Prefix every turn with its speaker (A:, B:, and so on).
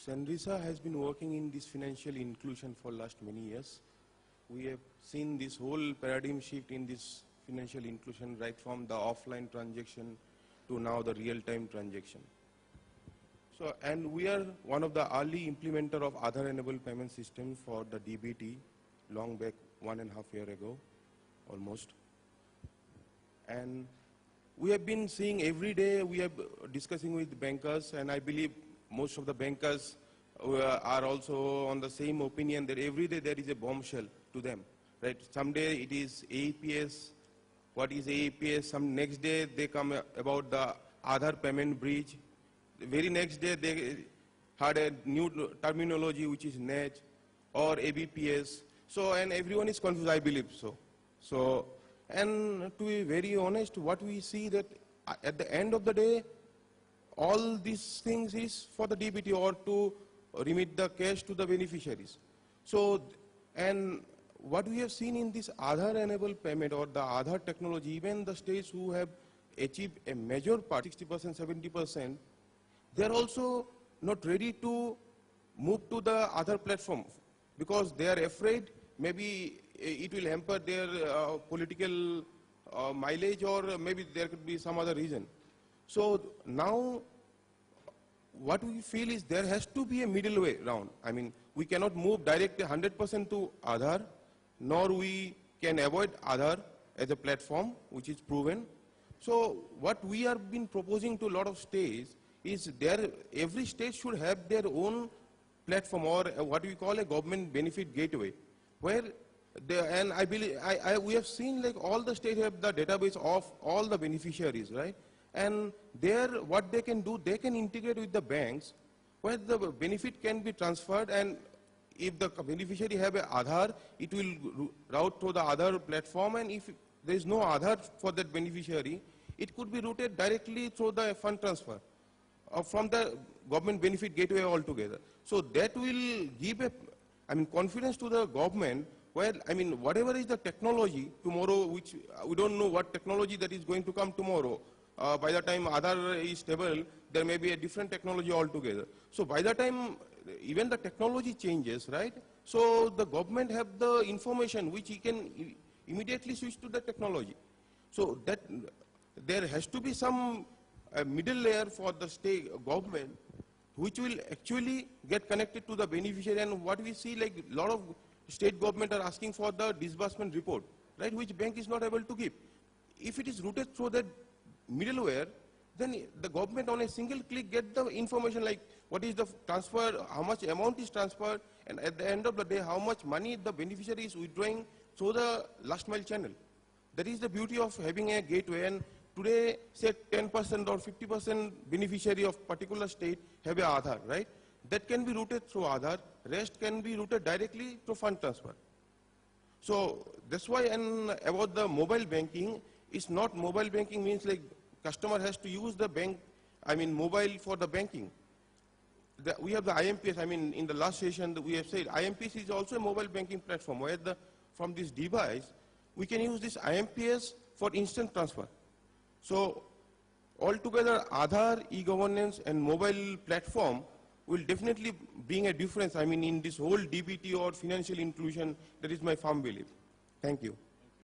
A: Senrisa has been working in this financial inclusion for last many years. We have seen this whole paradigm shift in this financial inclusion right from the offline transaction to now the real-time transaction. So, and we are one of the early implementer of Aadhaar-enabled payment system for the DBT long back 1.5 years ago, almost. And we have been seeing every day, we are discussing with bankers, and I believe most of the bankers are also on the same opinion that every day there is a bombshell to them, right? Someday it is AEPS, what is AEPS? Some next day they come about the Aadhaar payment bridge. The very next day they had a new terminology which is NET or ABPS. So, and everyone is confused, I believe so. So, and to be very honest, what we see that at the end of the day, all these things is for the DBT or to remit the cash to the beneficiaries. So, and what we have seen in this Aadhaar-enabled payment or the Aadhaar technology, even the states who have achieved a major part, 60%, 70%, they are also not ready to move to the Aadhaar platform because they are afraid maybe it will hamper their political mileage, or maybe there could be some other reason. So now what we feel is there has to be a middle way round. I mean, we cannot move directly 100% to Aadhaar, nor we can avoid Aadhaar as a platform which is proven. So what we have been proposing to a lot of states is every state should have their own platform or what we call a government benefit gateway, where and I believe we have seen like all the states have the database of all the beneficiaries, right? And there, what they can do, they can integrate with the banks, where the benefit can be transferred, and if the beneficiary have a Aadhaar, it will route to the Aadhaar platform, and if there is no Aadhaar for that beneficiary, it could be routed directly through the fund transfer from the government benefit gateway altogether. So that will give confidence to the government, where, whatever is the technology tomorrow, which we don't know what technology that is going to come tomorrow. By the time Aadhaar is stable, there may be a different technology altogether. So by the time even the technology changes, right? So the government have the information which he can immediately switch to the technology. So that there has to be some middle layer for the state government, which will actually get connected to the beneficiary. And what we see, like a lot of state government are asking for the disbursement report, right, which bank is not able to give. If it is routed through that middleware, then the government on a single click get the information like what is the transfer, how much amount is transferred, and at the end of the day, how much money the beneficiary is withdrawing through the last mile channel. That is the beauty of having a gateway. And today, say 10% or 50% beneficiary of particular state have a Aadhaar, right? That can be routed through Aadhaar. Rest can be routed directly through fund transfer. So that's why, and about the mobile banking, it's not mobile banking means like customer has to use the bank, mobile for the banking. We have the IMPS, in the last session that we have said, IMPS is also a mobile banking platform where from this device, we can use this IMPS for instant transfer. So altogether, Aadhaar, e-governance and mobile platform will definitely bring a difference, in this whole DBT or financial inclusion. That is my firm belief. Thank you.